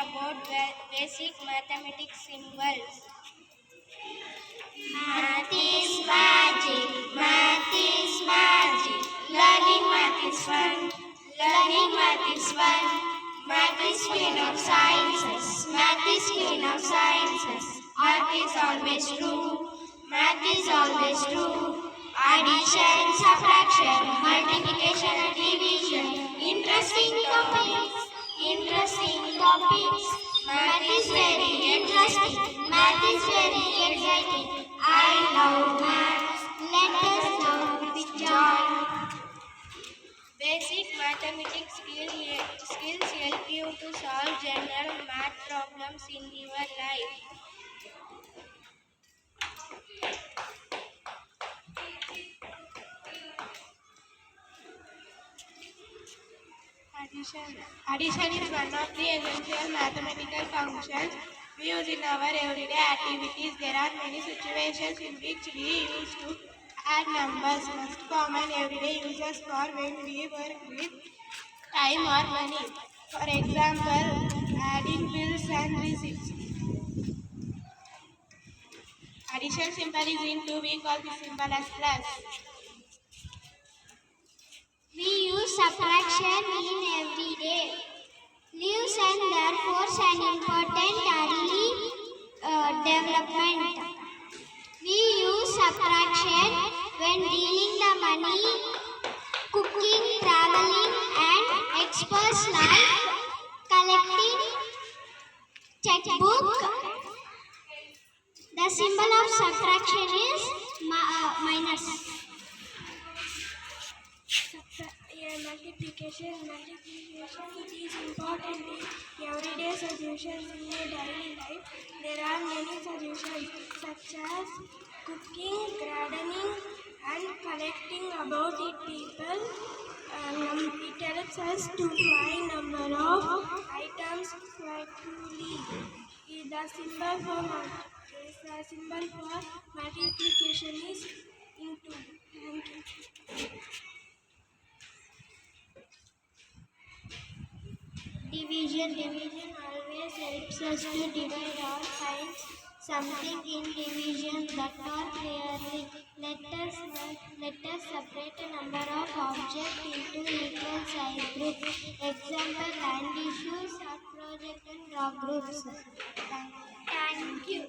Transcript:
about basic mathematics symbols. Math is magic, math is magic. Learning math is fun, learning math is fun. Math is queen of sciences, math is queen of sciences. Math is always true, math is always true. Addition, subtraction, multiplication and division. Interesting topics, interesting topics. Math is very interesting, math is very exciting. I love math, let us learn with joy. Basic mathematics skills help you to solve general math problems in your life. Addition is one of the essential mathematical functions we use in our everyday activities. There are many situations in which we use to add numbers. Most common everyday uses for when we work with time or money. For example, adding bills and receipts. Addition symbol is in 2. We call this symbol as plus. We use subtraction in every day. Lives and therefore an important early development. We use subtraction when dealing the money, cooking, traveling, and experts like collecting checkbook. The symbol of subtraction is minus. Multiplication it is important in everyday solutions in your daily life. There are many solutions such as cooking, gardening and collecting about it people. It helps us to find number of items quickly. The symbol for multiplication is into. Thank you. Division always helps us to divide or find something in division that are clearly. Let us separate a number of objects into equal size groups. Example, land issues, art project and rock groups. Thank you.